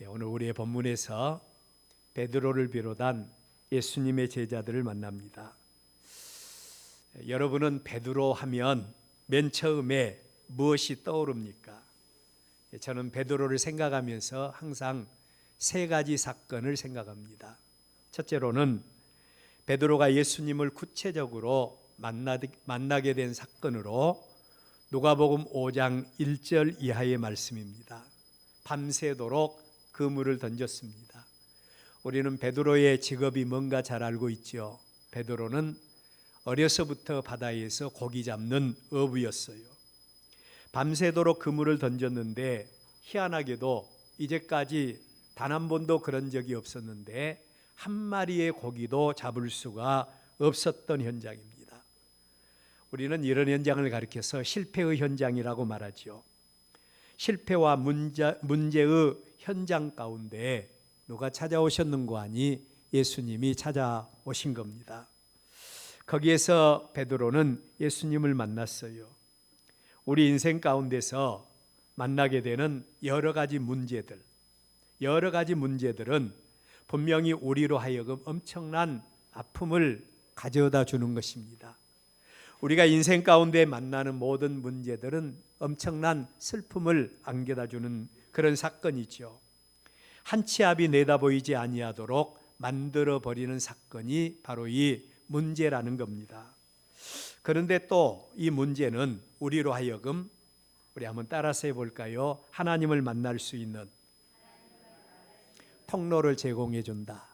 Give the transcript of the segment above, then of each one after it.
오늘 우리의 본문에서 베드로를 비롯한 예수님의 제자들을 만납니다. 여러분은 베드로 하면 맨 처음에 무엇이 떠오릅니까? 저는 베드로를 생각하면서 항상 세 가지 사건을 생각합니다. 첫째로는 베드로가 예수님을 구체적으로 만나게 된 사건으로 누가복음 5장 1절 이하의 말씀입니다. 밤새도록 그물을 던졌습니다. 우리는 베드로의 직업이 뭔가 잘 알고 있죠. 베드로는 어려서부터 바다에서 고기 잡는 어부였어요. 밤새도록 그물을 던졌는데 희한하게도 이제까지 단 한 번도 그런 적이 없었는데 한 마리의 고기도 잡을 수가 없었던 현장입니다. 우리는 이런 현장을 가리켜서 실패의 현장이라고 말하죠. 실패와 문제의 현장 가운데 누가 찾아오셨는고 하니 예수님이 찾아오신 겁니다. 거기에서 베드로는 예수님을 만났어요. 우리 인생 가운데서 만나게 되는 여러 가지 문제들은 분명히 우리로 하여금 엄청난 아픔을 가져다 주는 것입니다. 우리가 인생 가운데 만나는 모든 문제들은 엄청난 슬픔을 안겨다 주는 그런 사건이죠. 한 치 앞이 내다보이지 아니하도록 만들어 버리는 사건이 바로 이 문제라는 겁니다. 그런데 또 이 문제는 우리로 하여금 우리 한번 따라서 해볼까요? 하나님을 만날 수 있는 통로를 제공해 준다.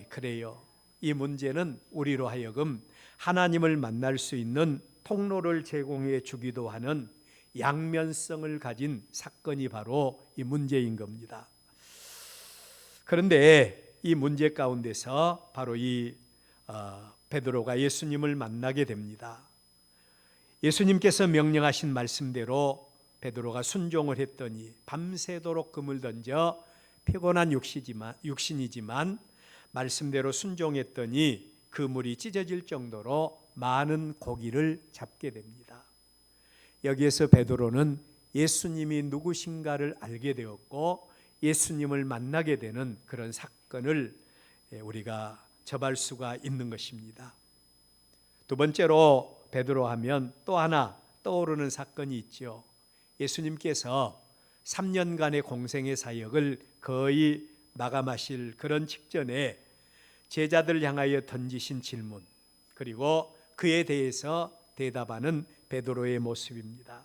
그래요. 이 문제는 우리로 하여금 하나님을 만날 수 있는 통로를 제공해 주기도 하는 양면성을 가진 사건이 바로 이 문제인 겁니다. 그런데 이 문제 가운데서 바로 이 베드로가 예수님을 만나게 됩니다. 예수님께서 명령하신 말씀대로 베드로가 순종을 했더니 밤새도록 금을 던져 피곤한 육신이지만 말씀대로 순종했더니 그물이 찢어질 정도로 많은 고기를 잡게 됩니다. 여기에서 베드로는 예수님이 누구신가를 알게 되었고 예수님을 만나게 되는 그런 사건을 우리가 접할 수가 있는 것입니다. 두 번째로 베드로 하면 또 하나 떠오르는 사건이 있죠. 예수님께서 3년간의 공생의 사역을 거의 마감하실 그런 직전에 제자들 향하여 던지신 질문, 그리고 그에 대해서 대답하는 베드로의 모습입니다.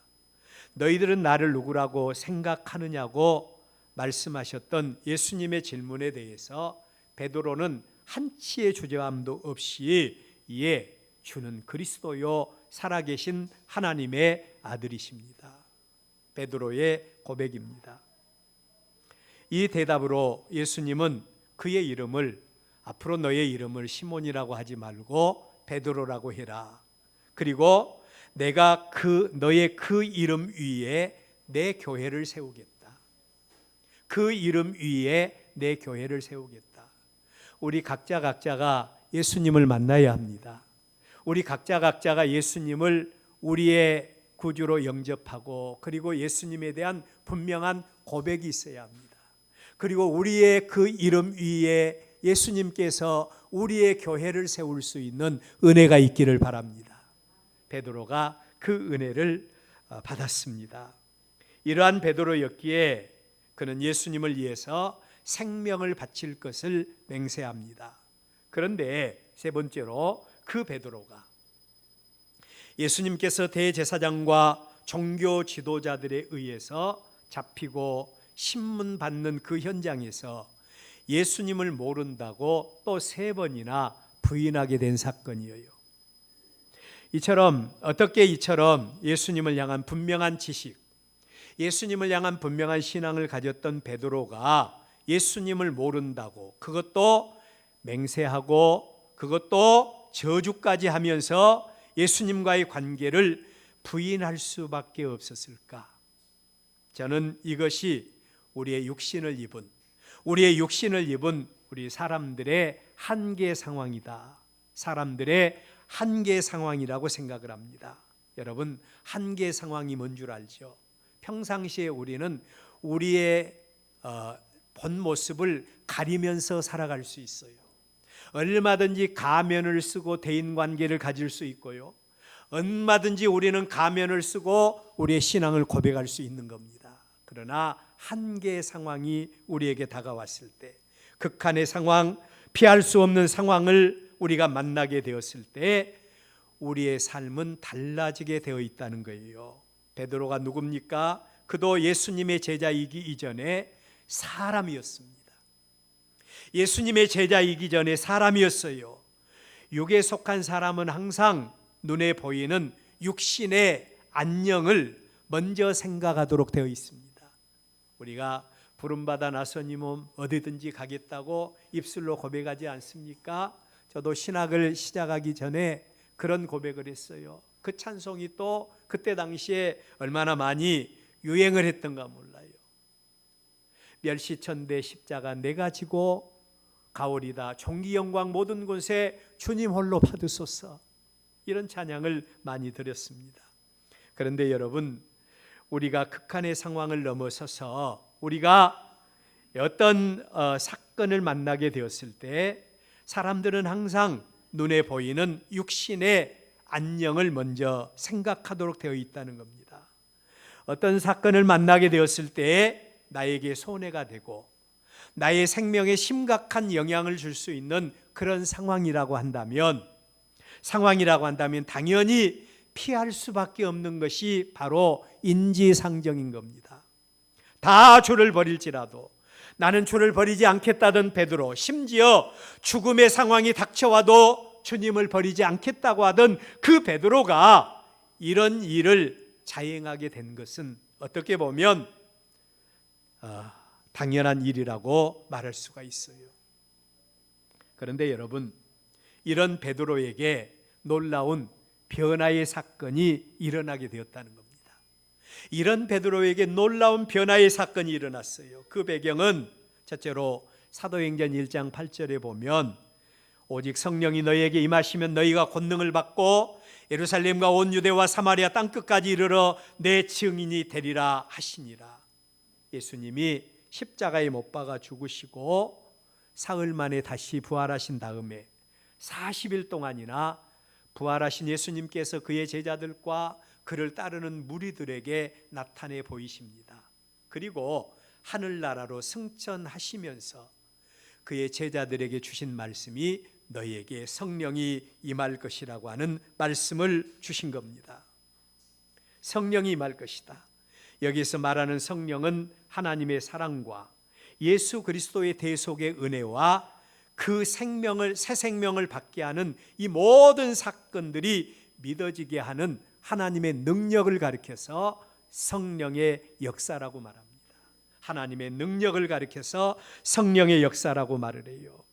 너희들은 나를 누구라고 생각하느냐고 말씀하셨던 예수님의 질문에 대해서 베드로는 한치의 주저함도 없이 이에 주는 그리스도요 살아계신 하나님의 아들이십니다. 베드로의 고백입니다. 이 대답으로 예수님은 그의 이름을 앞으로 너의 이름을 시몬이라고 하지 말고 베드로라고 해라. 그리고 내가 너의 그 이름 위에 내 교회를 세우겠다. 그 이름 위에 내 교회를 세우겠다. 우리 각자가 예수님을 만나야 합니다. 우리 각자가 예수님을 우리의 구주로 영접하고 그리고 예수님에 대한 분명한 고백이 있어야 합니다. 그리고 우리의 그 이름 위에 예수님께서 우리의 교회를 세울 수 있는 은혜가 있기를 바랍니다. 베드로가 그 은혜를 받았습니다. 이러한 베드로였기에 그는 예수님을 위해서 생명을 바칠 것을 맹세합니다. 그런데 세 번째로 그 베드로가 예수님께서 대제사장과 종교 지도자들에 의해서 잡히고 신문받는 그 현장에서 예수님을 모른다고 또 3번이나 부인하게 된 사건이에요. 어떻게 이처럼 예수님을 향한 분명한 지식, 예수님을 향한 분명한 신앙을 가졌던 베드로가 예수님을 모른다고 그것도 맹세하고 그것도 저주까지 하면서 예수님과의 관계를 부인할 수밖에 없었을까? 저는 이것이 우리의 육신을 입은 우리 사람들의 한계 상황이다. 사람들의 한계 상황이라고 생각을 합니다. 여러분, 한계 상황이 뭔 줄 알죠? 평상시에 우리는 우리의 본 모습을 가리면서 살아갈 수 있어요. 얼마든지 가면을 쓰고 대인관계를 가질 수 있고요, 얼마든지 우리는 가면을 쓰고 우리의 신앙을 고백할 수 있는 겁니다. 그러나 한계의 상황이 우리에게 다가왔을 때, 극한의 상황, 피할 수 없는 상황을 우리가 만나게 되었을 때 우리의 삶은 달라지게 되어 있다는 거예요. 베드로가 누굽니까? 그도 예수님의 제자이기 이전에 사람이었습니다. 예수님의 제자이기 전에 사람이었어요. 육에 속한 사람은 항상 눈에 보이는 육신의 안녕을 먼저 생각하도록 되어 있습니다. 우리가 부름받아 나서니 몸 어디든지 가겠다고 입술로 고백하지 않습니까? 저도 신학을 시작하기 전에 그런 고백을 했어요. 그 찬송이 또 그때 당시에 얼마나 많이 유행을 했던가 몰라요. 멸시천대 십자가 내가 지고 가오리다, 종기 영광 모든 곳에 주님 홀로 받으소서, 이런 찬양을 많이 드렸습니다. 그런데 여러분, 우리가 극한의 상황을 넘어서서 우리가 어떤 사건을 만나게 되었을 때 사람들은 항상 눈에 보이는 육신의 안녕을 먼저 생각하도록 되어 있다는 겁니다. 어떤 사건을 만나게 되었을 때 나에게 손해가 되고 나의 생명에 심각한 영향을 줄 수 있는 그런 상황이라고 한다면 당연히 피할 수밖에 없는 것이 바로 인지상정인 겁니다. 다 주를 버릴지라도 나는 주를 버리지 않겠다던 베드로, 심지어 죽음의 상황이 닥쳐와도 주님을 버리지 않겠다고 하던 그 베드로가 이런 일을 자행하게 된 것은 어떻게 보면 당연한 일이라고 말할 수가 있어요. 그런데 여러분, 이런 베드로에게 놀라운 변화의 사건이 일어나게 되었다는 겁니다. 이런 베드로에게 놀라운 변화의 사건이 일어났어요. 그 배경은 첫째로 사도행전 1장 8절에 보면 오직 성령이 너희에게 임하시면 너희가 권능을 받고 예루살렘과 온 유대와 사마리아 땅끝까지 이르러 내 증인이 되리라 하시니라. 예수님이 십자가에 못 박아 죽으시고 사흘 만에 다시 부활하신 다음에 40일 동안이나 부활하신 예수님께서 그의 제자들과 그를 따르는 무리들에게 나타내 보이십니다. 그리고 하늘나라로 승천하시면서 그의 제자들에게 주신 말씀이 너희에게 성령이 임할 것이라고 하는 말씀을 주신 겁니다. 성령이 임할 것이다. 여기서 말하는 성령은 하나님의 사랑과 예수 그리스도의 대속의 은혜와 그 생명을, 새 생명을 받게 하는 이 모든 사건들이 믿어지게 하는 하나님의 능력을 가리켜서 성령의 역사라고 말합니다. 하나님의 능력을 가리켜서 성령의 역사라고 말을 해요.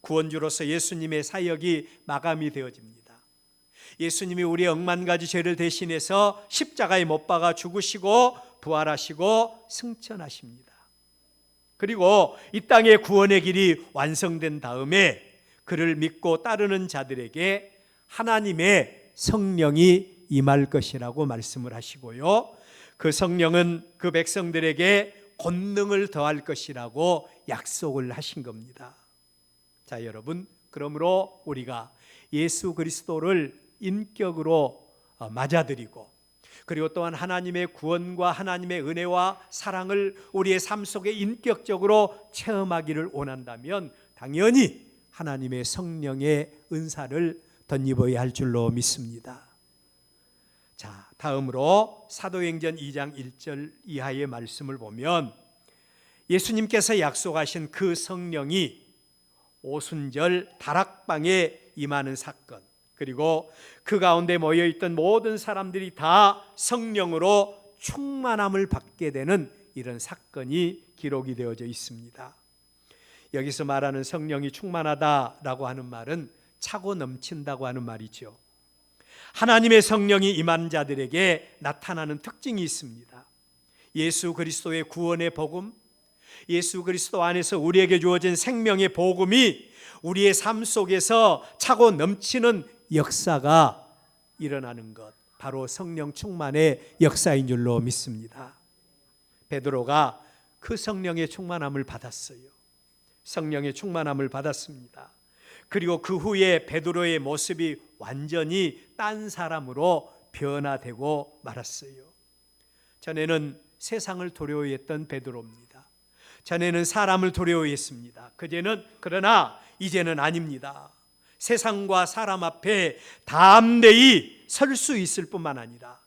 구원주로서 예수님의 사역이 마감이 되어집니다. 예수님이 우리의 억만 가지 죄를 대신해서 십자가에 못 박아 죽으시고 부활하시고 승천하십니다. 그리고 이 땅의 구원의 길이 완성된 다음에 그를 믿고 따르는 자들에게 하나님의 성령이 임할 것이라고 말씀을 하시고요, 그 성령은 그 백성들에게 권능을 더할 것이라고 약속을 하신 겁니다. 자, 여러분, 그러므로 우리가 예수 그리스도를 인격으로 맞아들이고 그리고 또한 하나님의 구원과 하나님의 은혜와 사랑을 우리의 삶 속에 인격적으로 체험하기를 원한다면 당연히 하나님의 성령의 은사를 덧입어야 할 줄로 믿습니다. 자, 다음으로 사도행전 2장 1절 이하의 말씀을 보면 예수님께서 약속하신 그 성령이 오순절 다락방에 임하는 사건, 그리고 그 가운데 모여있던 모든 사람들이 다 성령으로 충만함을 받게 되는 이런 사건이 기록이 되어져 있습니다. 여기서 말하는 성령이 충만하다라고 하는 말은 차고 넘친다고 하는 말이죠. 하나님의 성령이 임한 자들에게 나타나는 특징이 있습니다. 예수 그리스도의 구원의 복음, 예수 그리스도 안에서 우리에게 주어진 생명의 복음이 우리의 삶 속에서 차고 넘치는 역사가 일어나는 것, 바로 성령 충만의 역사인 줄로 믿습니다. 베드로가 그 성령의 충만함을 받았어요. 성령의 충만함을 받았습니다. 그리고 그 후에 베드로의 모습이 완전히 딴 사람으로 변화되고 말았어요. 전에는 세상을 두려워했던 베드로입니다. 전에는 사람을 두려워했습니다. 그러나 이제는 아닙니다. 세상과 사람 앞에 담대히 설 수 있을 뿐만 아니라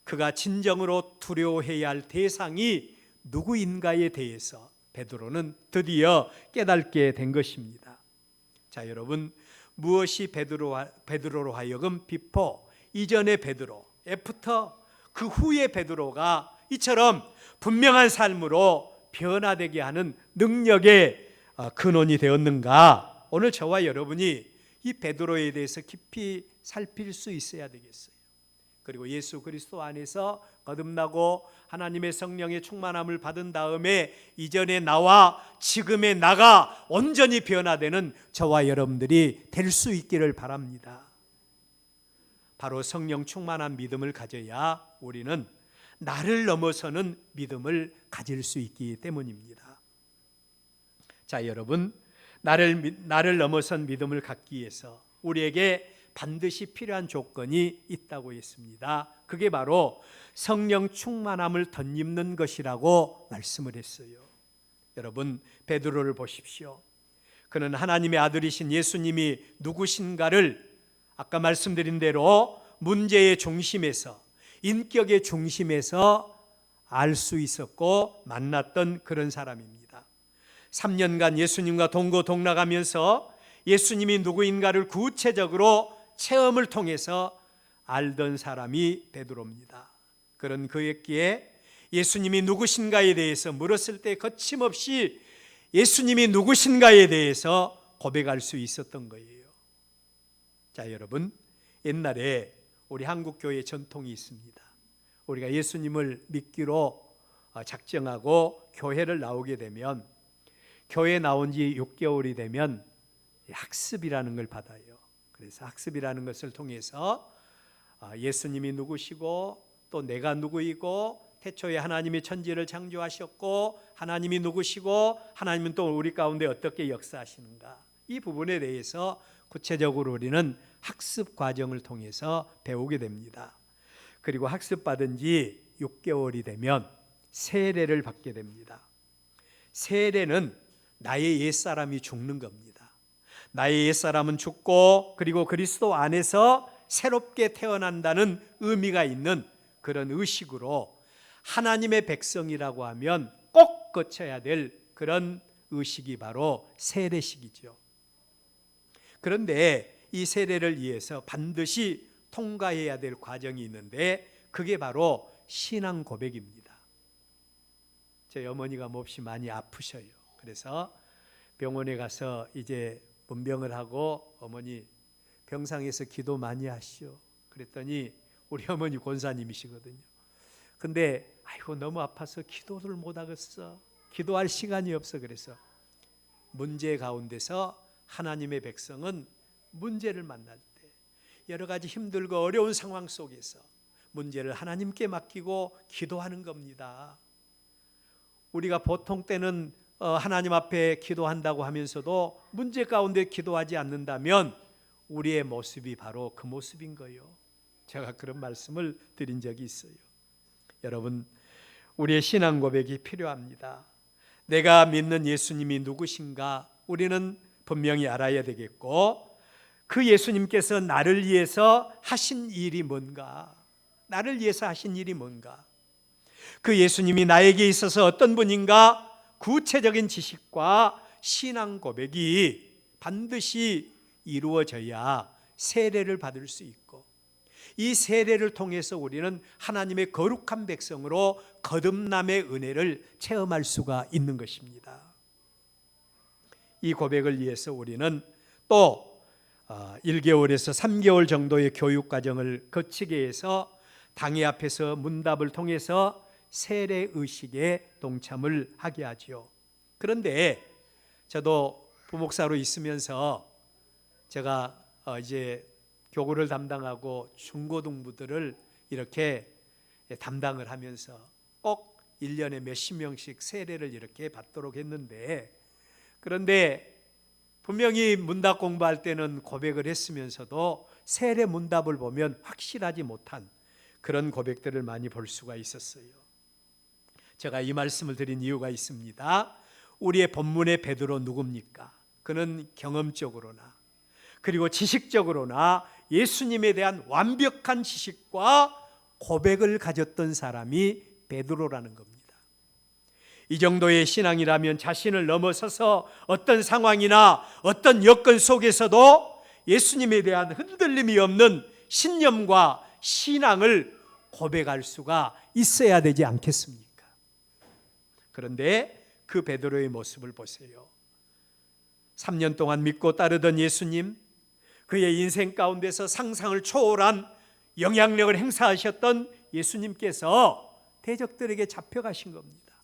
그가 진정으로 두려워해야 할 대상이 누구인가에 대해서 베드로는 드디어 깨닫게 된 것입니다. 자, 여러분, 무엇이 베드로로 하여금 비포, 이전의 베드로, 애프터, 그 후의 베드로가 이처럼 분명한 삶으로 변화되게 하는 능력의 근원이 되었는가? 오늘 저와 여러분이 이 베드로에 대해서 깊이 살필 수 있어야 되겠어요. 그리고 예수 그리스도 안에서 거듭나고 하나님의 성령의 충만함을 받은 다음에 이전의 나와 지금의 나가 온전히 변화되는 저와 여러분들이 될 수 있기를 바랍니다. 바로 성령 충만한 믿음을 가져야 우리는 나를 넘어서는 믿음을 가질 수 있기 때문입니다. 자, 여러분, 나를 넘어선 믿음을 갖기 위해서 우리에게 반드시 필요한 조건이 있다고 했습니다. 그게 바로 성령 충만함을 덧입는 것이라고 말씀을 했어요. 여러분, 베드로를 보십시오. 그는 하나님의 아들이신 예수님이 누구신가를 아까 말씀드린 대로 문제의 중심에서, 인격의 중심에서 알 수 있었고 만났던 그런 사람입니다. 3년간 예수님과 동거동락하면서 예수님이 누구인가를 구체적으로 체험을 통해서 알던 사람이 베드로입니다. 그런 그였기에 예수님이 누구신가에 대해서 물었을 때 거침없이 예수님이 누구신가에 대해서 고백할 수 있었던 거예요. 자, 여러분, 옛날에 우리 한국 교회 전통이 있습니다. 우리가 예수님을 믿기로 작정하고 교회를 나오게 되면, 교회 나온 지 6개월이 되면 학습이라는 걸 받아요. 그래서 학습이라는 것을 통해서 예수님이 누구시고 또 내가 누구이고 태초에 하나님이 천지를 창조하셨고 하나님이 누구시고 하나님은 또 우리 가운데 어떻게 역사하시는가, 이 부분에 대해서 구체적으로 우리는 학습 과정을 통해서 배우게 됩니다. 그리고 학습받은 지 6개월이 되면 세례를 받게 됩니다. 세례는 나의 옛사람이 죽는 겁니다. 나의 옛사람은 죽고 그리고 그리스도 안에서 새롭게 태어난다는 의미가 있는 그런 의식으로 하나님의 백성이라고 하면 꼭 거쳐야 될 그런 의식이 바로 세례식이죠. 그런데 이 세례를 위해서 반드시 통과해야 될 과정이 있는데 그게 바로 신앙 고백입니다. 제 어머니가 몹시 많이 아프셔요. 그래서 병원에 가서 이제 문병을 하고 어머니 병상에서 기도 많이 하시오. 그랬더니 우리 어머니 권사님이시거든요. 근데 아이고 너무 아파서 기도를 못 하겠어. 기도할 시간이 없어. 그래서 문제 가운데서 하나님의 백성은 문제를 만날 때 여러 가지 힘들고 어려운 상황 속에서 문제를 하나님께 맡기고 기도하는 겁니다. 우리가 보통 때는 하나님 앞에 기도한다고 하면서도 문제 가운데 기도하지 않는다면 우리의 모습이 바로 그 모습인 거예요. 제가 그런 말씀을 드린 적이 있어요. 여러분, 우리의 신앙 고백이 필요합니다. 내가 믿는 예수님이 누구신가 우리는 분명히 알아야 되겠고, 그 예수님께서 나를 위해서 하신 일이 뭔가, 나를 위해서 하신 일이 뭔가, 그 예수님이 나에게 있어서 어떤 분인가 구체적인 지식과 신앙 고백이 반드시 이루어져야 세례를 받을 수 있고, 이 세례를 통해서 우리는 하나님의 거룩한 백성으로 거듭남의 은혜를 체험할 수가 있는 것입니다. 이 고백을 위해서 우리는 또 1개월에서 3개월 정도의 교육 과정을 거치게 해서 당회 앞에서 문답을 통해서 세례 의식에 동참을 하게 하지요. 그런데 저도 부목사로 있으면서 제가 이제 교구를 담당하고 중고등부들을 이렇게 담당을 하면서 꼭 1년에 몇십 명씩 세례를 이렇게 받도록 했는데, 그런데 분명히 문답 공부할 때는 고백을 했으면서도 세례 문답을 보면 확실하지 못한 그런 고백들을 많이 볼 수가 있었어요. 제가 이 말씀을 드린 이유가 있습니다. 우리의 본문의 베드로 누굽니까? 그는 경험적으로나 그리고 지식적으로나 예수님에 대한 완벽한 지식과 고백을 가졌던 사람이 베드로라는 겁니다. 이 정도의 신앙이라면 자신을 넘어서서 어떤 상황이나 어떤 여건 속에서도 예수님에 대한 흔들림이 없는 신념과 신앙을 고백할 수가 있어야 되지 않겠습니까? 그런데 그 베드로의 모습을 보세요. 3년 동안 믿고 따르던 예수님, 그의 인생 가운데서 상상을 초월한 영향력을 행사하셨던 예수님께서 대적들에게 잡혀가신 겁니다.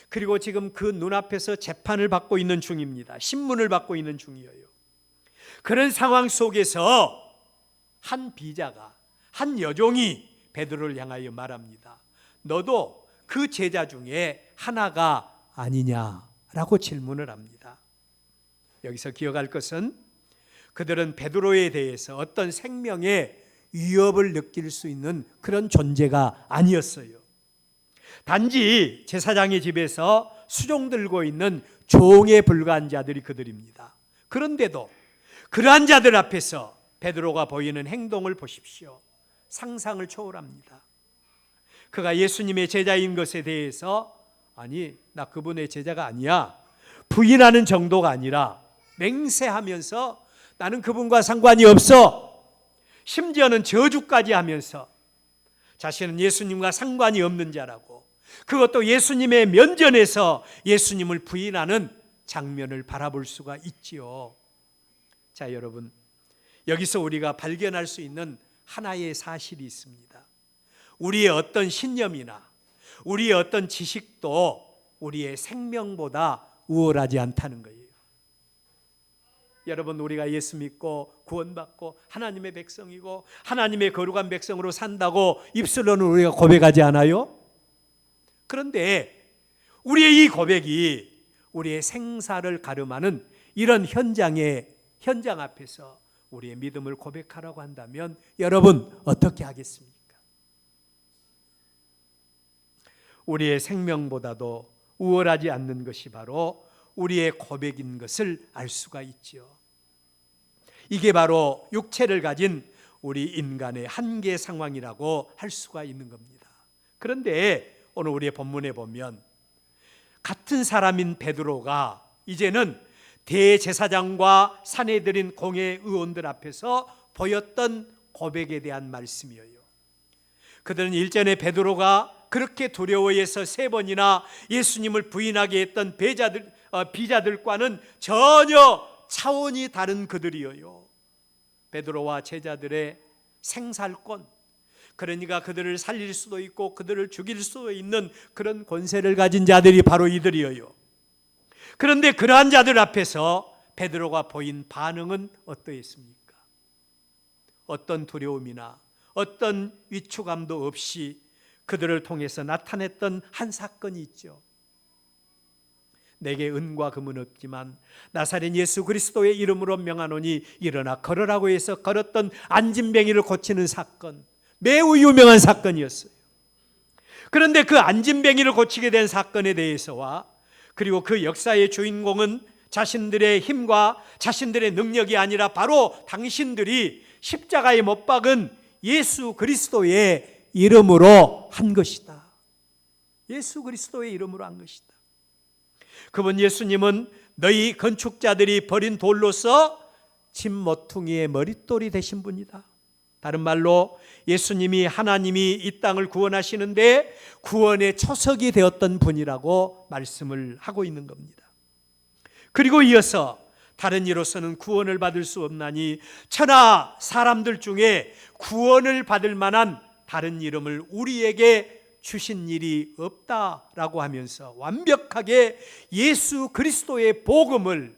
그리고 지금 그 눈앞에서 재판을 받고 있는 중입니다. 신문을 받고 있는 중이에요. 그런 상황 속에서 한 비자가, 한 여종이 베드로를 향하여 말합니다. 너도 그 제자 중에 하나가 아니냐라고 질문을 합니다. 여기서 기억할 것은 그들은 베드로에 대해서 어떤 생명의 위협을 느낄 수 있는 그런 존재가 아니었어요. 단지 제사장의 집에서 수종 들고 있는 종에 불과한 자들이 그들입니다. 그런데도 그러한 자들 앞에서 베드로가 보이는 행동을 보십시오. 상상을 초월합니다. 그가 예수님의 제자인 것에 대해서 아니, 나 그분의 제자가 아니야, 부인하는 정도가 아니라 맹세하면서 나는 그분과 상관이 없어, 심지어는 저주까지 하면서 자신은 예수님과 상관이 없는 자라고, 그것도 예수님의 면전에서 예수님을 부인하는 장면을 바라볼 수가 있지요. 자, 여러분, 여기서 우리가 발견할 수 있는 하나의 사실이 있습니다. 우리의 어떤 신념이나 우리의 어떤 지식도 우리의 생명보다 우월하지 않다는 거예요. 여러분, 우리가 예수 믿고 구원받고 하나님의 백성이고 하나님의 거룩한 백성으로 산다고 입술로는 우리가 고백하지 않아요? 그런데 우리의 이 고백이 우리의 생사를 가름하는 이런 현장 앞에서 우리의 믿음을 고백하라고 한다면 여러분 어떻게 하겠습니까? 우리의 생명보다도 우월하지 않는 것이 바로 우리의 고백인 것을 알 수가 있지요. 이게 바로 육체를 가진 우리 인간의 한계 상황이라고 할 수가 있는 겁니다. 그런데 오늘 우리의 본문에 보면 같은 사람인 베드로가 이제는 대제사장과 사내들인 공회 의원들 앞에서 보였던 고백에 대한 말씀이에요. 그들은 일전에 베드로가 그렇게 두려워해서 3번이나 예수님을 부인하게 했던 비자들과는 전혀 차원이 다른 그들이에요. 베드로와 제자들의 생살권, 그러니까 그들을 살릴 수도 있고 그들을 죽일 수도 있는 그런 권세를 가진 자들이 바로 이들이에요. 그런데 그러한 자들 앞에서 베드로가 보인 반응은 어떠했습니까? 어떤 두려움이나 어떤 위축감도 없이 그들을 통해서 나타냈던 한 사건이 있죠. 내게 은과 금은 없지만 나사렛 예수 그리스도의 이름으로 명하노니 일어나 걸으라고 해서 걸었던 안진뱅이를 고치는 사건, 매우 유명한 사건이었어요. 그런데 그 안진뱅이를 고치게 된 사건에 대해서와 그리고 그 역사의 주인공은 자신들의 힘과 자신들의 능력이 아니라 바로 당신들이 십자가에 못 박은 예수 그리스도의 이름으로 한 것이다. 예수 그리스도의 이름으로 한 것이다. 그분 예수님은 너희 건축자들이 버린 돌로서 집 모퉁이의 머릿돌이 되신 분이다. 다른 말로 예수님이 하나님이 이 땅을 구원하시는데 구원의 초석이 되었던 분이라고 말씀을 하고 있는 겁니다. 그리고 이어서 다른 이로서는 구원을 받을 수 없나니 천하 사람들 중에 구원을 받을 만한 다른 이름을 우리에게 주신 일이 없다라고 하면서 완벽하게 예수 그리스도의 복음을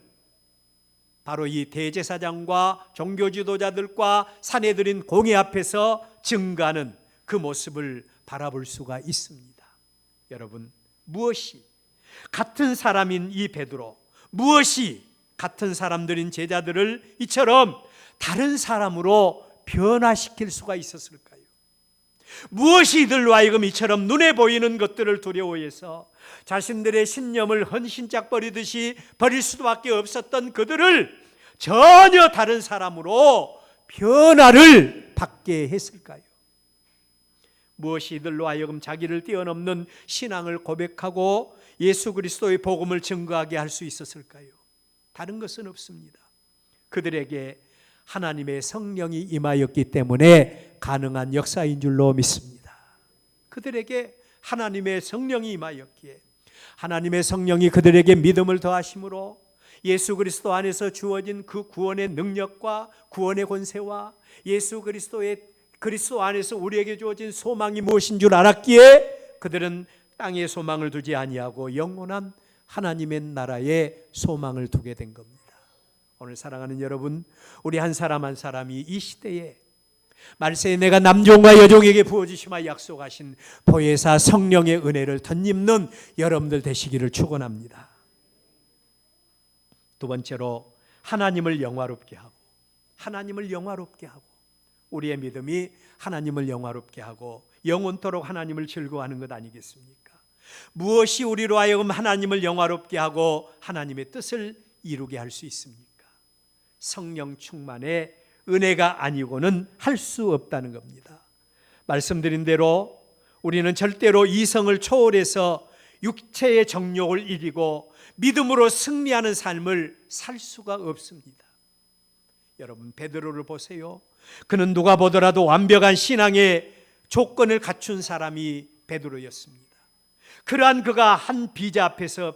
바로 이 대제사장과 종교 지도자들과 사내들인 공회 앞에서 증거하는 그 모습을 바라볼 수가 있습니다. 여러분, 무엇이 같은 사람인 이 베드로, 무엇이 같은 사람들인 제자들을 이처럼 다른 사람으로 변화시킬 수가 있었을까요? 무엇이 이들로 하여금 이처럼 눈에 보이는 것들을 두려워해서 자신들의 신념을 헌신짝 버리듯이 버릴 수밖에 없었던 그들을 전혀 다른 사람으로 변화를 받게 했을까요? 무엇이 이들로 하여금 자기를 뛰어넘는 신앙을 고백하고 예수 그리스도의 복음을 증거하게 할 수 있었을까요? 다른 것은 없습니다. 그들에게 하나님의 성령이 임하였기 때문에 가능한 역사인 줄로 믿습니다. 그들에게 하나님의 성령이 임하였기에 하나님의 성령이 그들에게 믿음을 더하심으로 예수 그리스도 안에서 주어진 그 구원의 능력과 구원의 권세와 예수 그리스도 안에서 우리에게 주어진 소망이 무엇인 줄 알았기에 그들은 땅에 소망을 두지 아니하고 영원한 하나님의 나라에 소망을 두게 된 겁니다. 오늘 사랑하는 여러분, 우리 한 사람 한 사람이 이 시대에 말세에 내가 남종과 여종에게 부어주시마 약속하신 보혜사 성령의 은혜를 덧입는 여러분들 되시기를 축원합니다. 두 번째로 하나님을 영화롭게 하고, 하나님을 영화롭게 하고, 우리의 믿음이 하나님을 영화롭게 하고 영원토록 하나님을 즐거워하는 것 아니겠습니까? 무엇이 우리로 하여금 하나님을 영화롭게 하고 하나님의 뜻을 이루게 할 수 있습니까? 성령 충만의 은혜가 아니고는 할 수 없다는 겁니다. 말씀드린 대로 우리는 절대로 이성을 초월해서 육체의 정욕을 이기고 믿음으로 승리하는 삶을 살 수가 없습니다. 여러분, 베드로를 보세요. 그는 누가 보더라도 완벽한 신앙의 조건을 갖춘 사람이 베드로였습니다. 그러한 그가 한 비자 앞에서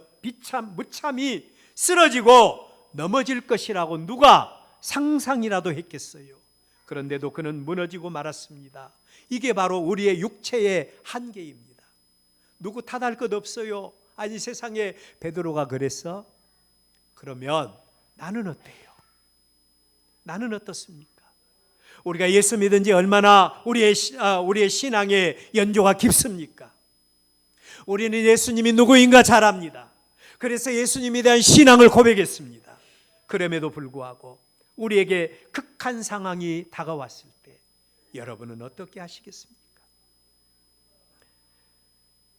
무참히 쓰러지고 넘어질 것이라고 누가 상상이라도 했겠어요. 그런데도 그는 무너지고 말았습니다. 이게 바로 우리의 육체의 한계입니다. 누구 탓할 것 없어요. 아니, 세상에 베드로가 그랬어? 그러면 나는 어때요? 나는 어떻습니까? 우리가 예수 믿은 지 얼마나 우리의 신앙의 연조가 깊습니까? 우리는 예수님이 누구인가 잘 압니다. 그래서 예수님에 대한 신앙을 고백했습니다. 그럼에도 불구하고 우리에게 극한 상황이 다가왔을 때 여러분은 어떻게 하시겠습니까?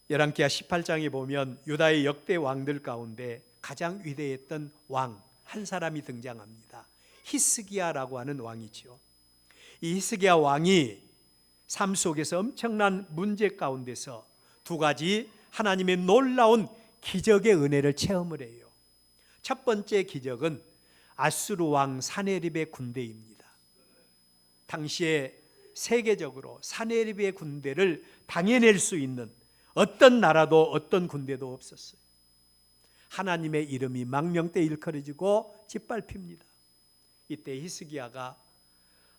열왕기하 18장에 보면 유다의 역대 왕들 가운데 가장 위대했던 왕 한 사람이 등장합니다. 히스기야라고 하는 왕이죠. 이 히스기야 왕이 삶 속에서 엄청난 문제 가운데서 두 가지 하나님의 놀라운 기적의 은혜를 체험을 해요. 첫 번째 기적은 아수르 왕 사네립의 군대입니다. 당시에 세계적으로 사네립의 군대를 당해낼 수 있는 어떤 나라도 어떤 군대도 없었어요. 하나님의 이름이 망명때 일컬어지고 짓밟힙니다. 이때 히스기야가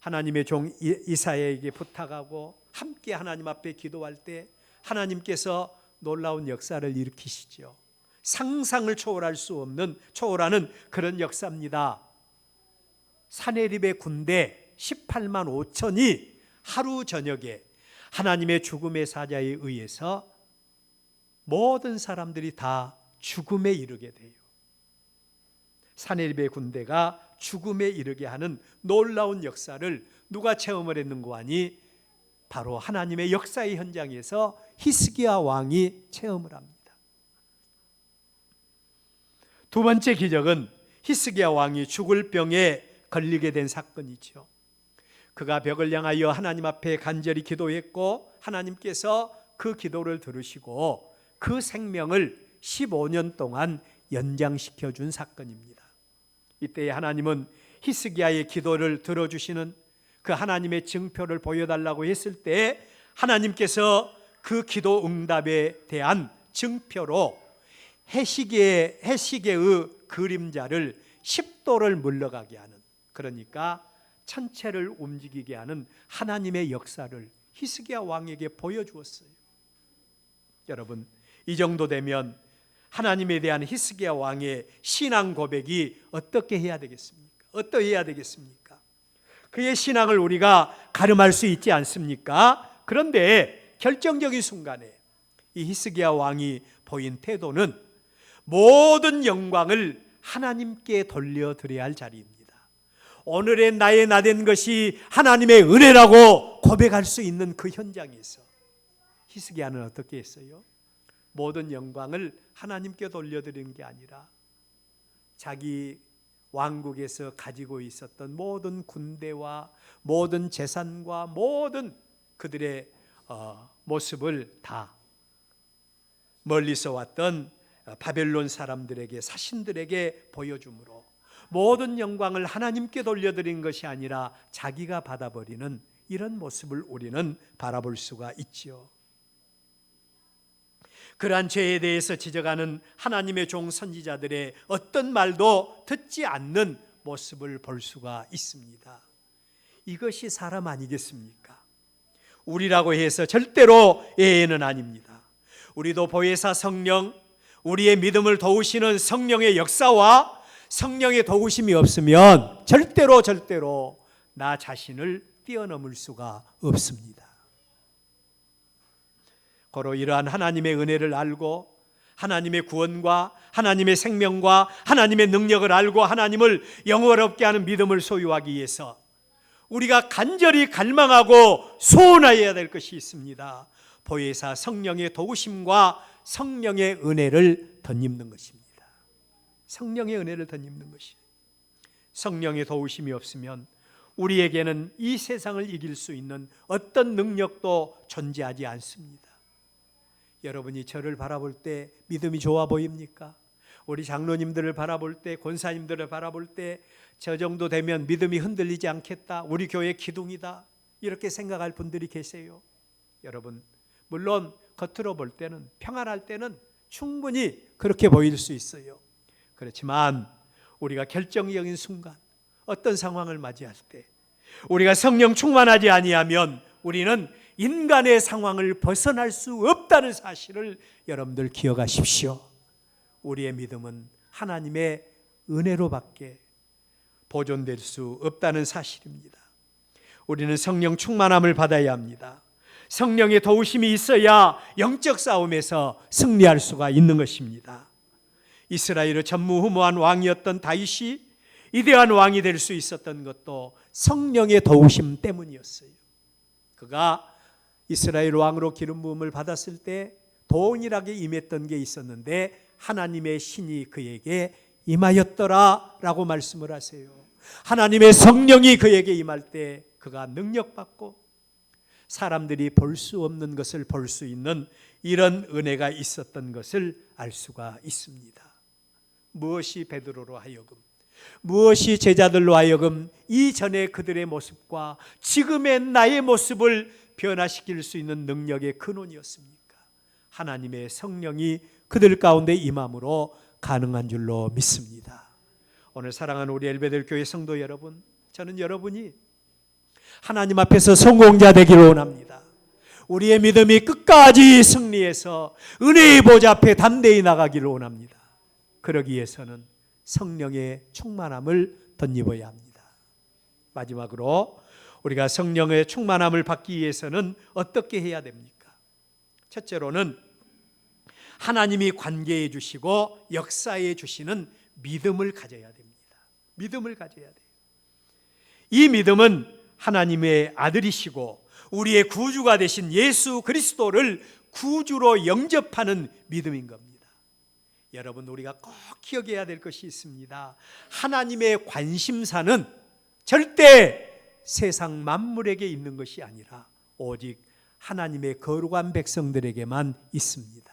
하나님의 종 이사야에게 부탁하고 함께 하나님 앞에 기도할 때 하나님께서 놀라운 역사를 일으키시죠. 상상을 초월하는 그런 역사입니다. 사네립의 군대 18만 5천이 하루 저녁에 하나님의 죽음의 사자에 의해서 모든 사람들이 다 죽음에 이르게 돼요. 사네립의 군대가 죽음에 이르게 하는 놀라운 역사를 누가 체험을 했는고 하니 바로 하나님의 역사의 현장에서 히스기야 왕이 체험을 합니다. 두 번째 기적은 히스기야 왕이 죽을 병에 걸리게 된 사건이죠. 그가 벽을 향하여 하나님 앞에 간절히 기도했고 하나님께서 그 기도를 들으시고 그 생명을 15년 동안 연장시켜 준 사건입니다. 이때 하나님은 히스기야의 기도를 들어주시는 그 하나님의 증표를 보여달라고 했을 때 하나님께서 그 기도 응답에 대한 증표로 해시계의 그림자를 10도를 물러가게 하는, 그러니까 천체를 움직이게 하는 하나님의 역사를 히스기야 왕에게 보여주었어요. 여러분, 이 정도 되면 하나님에 대한 히스기야 왕의 신앙 고백이 어떻게 해야 되겠습니까? 어떠해야 되겠습니까? 그의 신앙을 우리가 가늠할 수 있지 않습니까? 그런데 결정적인 순간에 이 히스기야 왕이 보인 태도는 모든 영광을 하나님께 돌려드려야 할 자리입니다. 오늘의 나의 나된 것이 하나님의 은혜라고 고백할 수 있는 그 현장에서 히스기야는 어떻게 했어요? 모든 영광을 하나님께 돌려드리는 게 아니라 자기 왕국에서 가지고 있었던 모든 군대와 모든 재산과 모든 그들의 모습을 다 멀리서 왔던 바벨론 사람들에게, 사신들에게 보여주므로 모든 영광을 하나님께 돌려드린 것이 아니라 자기가 받아버리는 이런 모습을 우리는 바라볼 수가 있지요. 그러한 죄에 대해서 지적하는 하나님의 종 선지자들의 어떤 말도 듣지 않는 모습을 볼 수가 있습니다. 이것이 사람 아니겠습니까? 우리라고 해서 절대로 예외는 아닙니다. 우리도 보혜사 성령, 우리의 믿음을 도우시는 성령의 역사와 성령의 도우심이 없으면 절대로 나 자신을 뛰어넘을 수가 없습니다. 고로 이러한 하나님의 은혜를 알고 하나님의 구원과 하나님의 생명과 하나님의 능력을 알고 하나님을 영원롭게 하는 믿음을 소유하기 위해서 우리가 간절히 갈망하고 소원하여야 될 것이 있습니다. 보혜사 성령의 도우심과 성령의 은혜를 덧입는 것입니다. 성령의 은혜를 덧입는 것이. 성령의 도우심이 없으면 우리에게는 이 세상을 이길 수 있는 어떤 능력도 존재하지 않습니다. 여러분이 저를 바라볼 때 믿음이 좋아 보입니까? 우리 장로님들을 바라볼 때, 권사님들을 바라볼 때 저 정도 되면 믿음이 흔들리지 않겠다, 우리 교회 기둥이다, 이렇게 생각할 분들이 계세요. 여러분, 물론 겉으로 볼 때는, 평안할 때는 충분히 그렇게 보일 수 있어요. 그렇지만 우리가 결정적인 순간, 어떤 상황을 맞이할 때 우리가 성령 충만하지 아니하면 우리는 인간의 상황을 벗어날 수 없다는 사실을 여러분들 기억하십시오. 우리의 믿음은 하나님의 은혜로밖에 보존될 수 없다는 사실입니다. 우리는 성령 충만함을 받아야 합니다. 성령의 도우심이 있어야 영적 싸움에서 승리할 수가 있는 것입니다. 이스라엘의 전무후무한 왕이었던 다윗이 위대한 왕이 될 수 있었던 것도 성령의 도우심 때문이었어요. 그가 이스라엘 왕으로 기름 부음을 받았을 때 동일하게 임했던 게 있었는데 하나님의 신이 그에게 임하였더라 라고 말씀을 하세요. 하나님의 성령이 그에게 임할 때 그가 능력받고 사람들이 볼 수 없는 것을 볼 수 있는 이런 은혜가 있었던 것을 알 수가 있습니다. 무엇이 베드로로 하여금, 무엇이 제자들로 하여금 이전의 그들의 모습과 지금의 나의 모습을 변화시킬 수 있는 능력의 근원이었습니까? 하나님의 성령이 그들 가운데 임함으로 가능한 줄로 믿습니다. 오늘 사랑하는 우리 엘베델 교회 성도 여러분, 저는 여러분이 하나님 앞에서 성공자 되기를 원합니다. 우리의 믿음이 끝까지 승리해서 은혜의 보좌 앞에 담대히 나가기를 원합니다. 그러기 위해서는 성령의 충만함을 덧입어야 합니다. 마지막으로 우리가 성령의 충만함을 받기 위해서는 어떻게 해야 됩니까? 첫째로는 하나님이 관계해 주시고 역사해 주시는 믿음을 가져야 됩니다. 믿음을 가져야 돼요. 이 믿음은 하나님의 아들이시고 우리의 구주가 되신 예수 그리스도를 구주로 영접하는 믿음인 겁니다. 여러분, 우리가 꼭 기억해야 될 것이 있습니다. 하나님의 관심사는 절대 세상 만물에게 있는 것이 아니라 오직 하나님의 거룩한 백성들에게만 있습니다.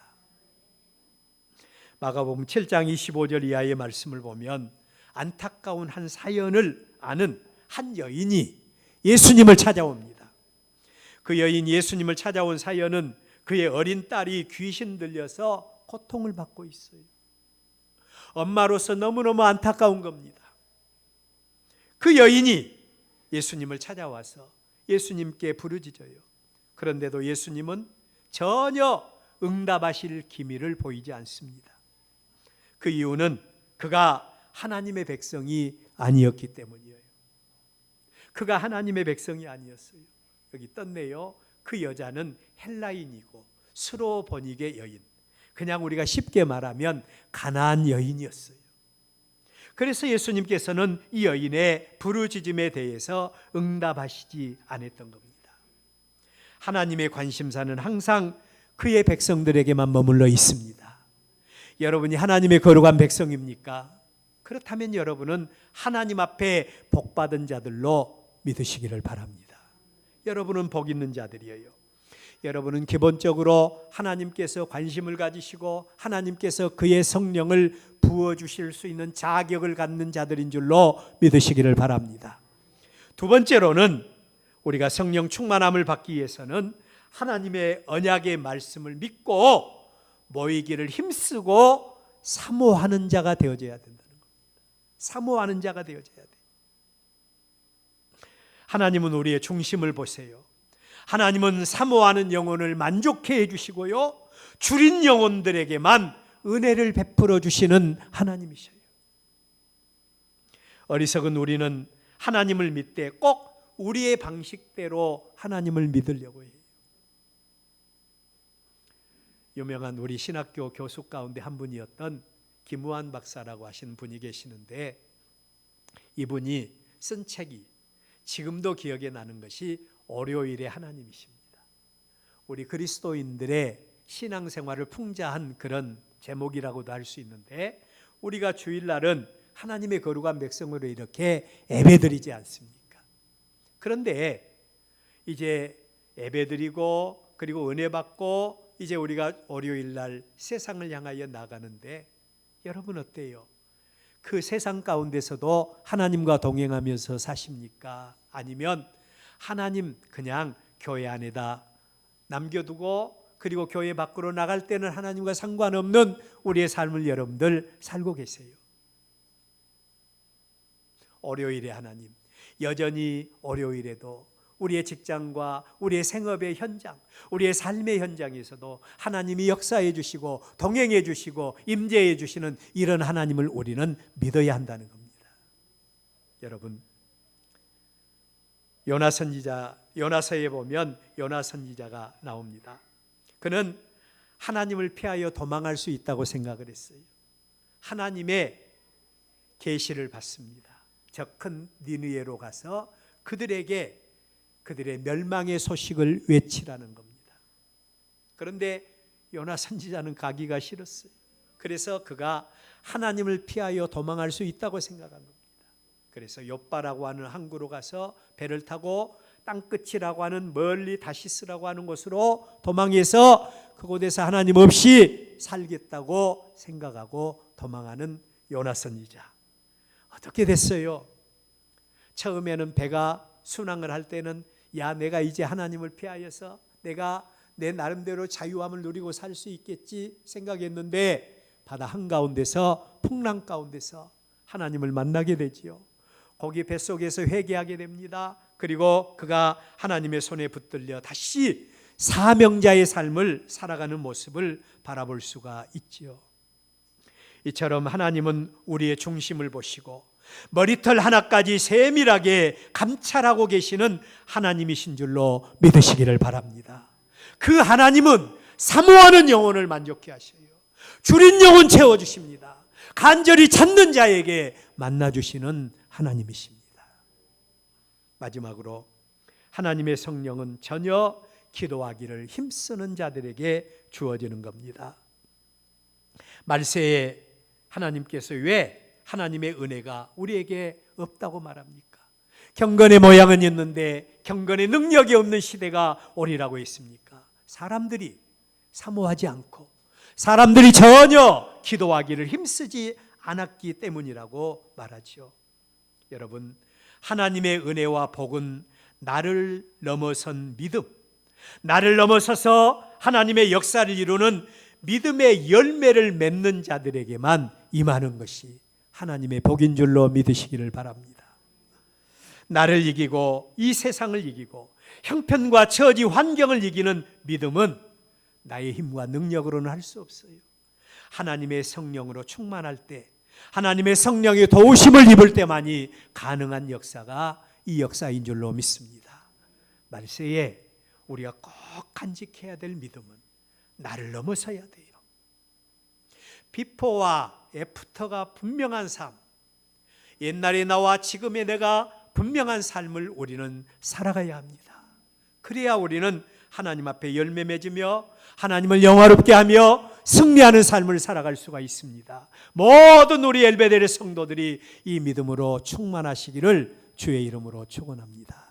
마가복음 7장 25절 이하의 말씀을 보면 안타까운 한 사연을 아는 한 여인이 예수님을 찾아옵니다. 그 여인 예수님을 찾아온 사연은 그의 어린 딸이 귀신 들려서 고통을 받고 있어요. 엄마로서 너무너무 안타까운 겁니다. 그 여인이 예수님을 찾아와서 예수님께 부르짖어요. 그런데도 예수님은 전혀 응답하실 기미를 보이지 않습니다. 그 이유는 그가 하나님의 백성이 아니었기 때문이에요. 그가 하나님의 백성이 아니었어요. 여기 떴네요. 그 여자는 헬라인이고 스로보닉의 여인, 그냥 우리가 쉽게 말하면 가나안 여인이었어요. 그래서 예수님께서는 이 여인의 부르짖음에 대해서 응답하시지 않았던 겁니다. 하나님의 관심사는 항상 그의 백성들에게만 머물러 있습니다. 여러분이 하나님의 거룩한 백성입니까? 그렇다면 여러분은 하나님 앞에 복받은 자들로 믿으시기를 바랍니다. 여러분은 복 있는 자들이에요. 여러분은 기본적으로 하나님께서 관심을 가지시고 하나님께서 그의 성령을 부어주실 수 있는 자격을 갖는 자들인 줄로 믿으시기를 바랍니다. 두 번째로는 우리가 성령 충만함을 받기 위해서는 하나님의 언약의 말씀을 믿고 모이기를 힘쓰고 사모하는 자가 되어져야 된다는 겁니다. 사모하는 자가 되어져야 돼요. 하나님은 우리의 중심을 보세요. 하나님은 사모하는 영혼을 만족해 주시고요, 줄인 영혼들에게만 은혜를 베풀어 주시는 하나님이셔요. 어리석은 우리는 하나님을 믿되 꼭 우리의 방식대로 하나님을 믿으려고 해요. 유명한 우리 신학교 교수 가운데 한 분이었던 김우한 박사라고 하시는 분이 계시는데, 이분이 쓴 책이 지금도 기억에 나는 것이 월요일의 하나님이십니다. 우리 그리스도인들의 신앙생활을 풍자한 그런 제목이라고도 할 수 있는데, 우리가 주일날은 하나님의 거룩한 백성으로 이렇게 예배드리지 않습니까? 그런데 이제 예배드리고 그리고 은혜 받고 이제 우리가 월요일날 세상을 향하여 나가는데, 여러분 어때요? 그 세상 가운데서도 하나님과 동행하면서 사십니까? 아니면 하나님 그냥 교회 안에다 남겨두고 그리고 교회 밖으로 나갈 때는 하나님과 상관없는 우리의 삶을 여러분들 살고 계세요? 월요일의 하나님, 여전히 월요일에도 우리의 직장과 우리의 생업의 현장, 우리의 삶의 현장에서도 하나님이 역사해 주시고 동행해 주시고 임재해 주시는 이런 하나님을 우리는 믿어야 한다는 겁니다. 여러분, 요나 선지자, 요나서에 보면 요나 선지자가 나옵니다. 그는 하나님을 피하여 도망할 수 있다고 생각을 했어요. 하나님의 계시를 받습니다. 저 큰 니느웨로 가서 그들에게 그들의 멸망의 소식을 외치라는 겁니다. 그런데 요나 선지자는 가기가 싫었어요. 그래서 그가 하나님을 피하여 도망할 수 있다고 생각한 겁니다. 그래서 욥바라고 하는 항구로 가서 배를 타고 땅끝이라고 하는 멀리 다시스라고 하는 곳으로 도망해서 그곳에서 하나님 없이 살겠다고 생각하고 도망하는 요나 선지자. 어떻게 됐어요? 처음에는 배가 순항을 할 때는 야, 내가 이제 하나님을 피하여서 내가 내 나름대로 자유함을 누리고 살 수 있겠지 생각했는데, 바다 한가운데서 풍랑 가운데서 하나님을 만나게 되지요. 거기 뱃속에서 회개하게 됩니다. 그리고 그가 하나님의 손에 붙들려 다시 사명자의 삶을 살아가는 모습을 바라볼 수가 있지요. 이처럼 하나님은 우리의 중심을 보시고 머리털 하나까지 세밀하게 감찰하고 계시는 하나님이신 줄로 믿으시기를 바랍니다. 그 하나님은 사모하는 영혼을 만족해 하셔요. 줄인 영혼 채워주십니다. 간절히 찾는 자에게 만나주시는 하나님이십니다. 마지막으로 하나님의 성령은 전혀 기도하기를 힘쓰는 자들에게 주어지는 겁니다. 말세에 하나님께서 왜 하나님의 은혜가 우리에게 없다고 말합니까? 경건의 모양은 있는데 경건의 능력이 없는 시대가 오리라고 했습니까? 사람들이 사모하지 않고 사람들이 전혀 기도하기를 힘쓰지 않았기 때문이라고 말하죠. 여러분, 하나님의 은혜와 복은 나를 넘어선 믿음, 나를 넘어서서 하나님의 역사를 이루는 믿음의 열매를 맺는 자들에게만 임하는 것이 하나님의 복인 줄로 믿으시기를 바랍니다. 나를 이기고 이 세상을 이기고 형편과 처지 환경을 이기는 믿음은 나의 힘과 능력으로는 할 수 없어요. 하나님의 성령으로 충만할 때, 하나님의 성령의 도우심을 입을 때만이 가능한 역사가 이 역사인 줄로 믿습니다. 말세에 우리가 꼭 간직해야 될 믿음은 나를 넘어서야 돼요. 비포와 애프터가 분명한 삶, 옛날의 나와 지금의 내가 분명한 삶을 우리는 살아가야 합니다. 그래야 우리는 하나님 앞에 열매 맺으며 하나님을 영화롭게 하며 승리하는 삶을 살아갈 수가 있습니다. 모든 우리 엘베델의 성도들이 이 믿음으로 충만하시기를 주의 이름으로 축원합니다.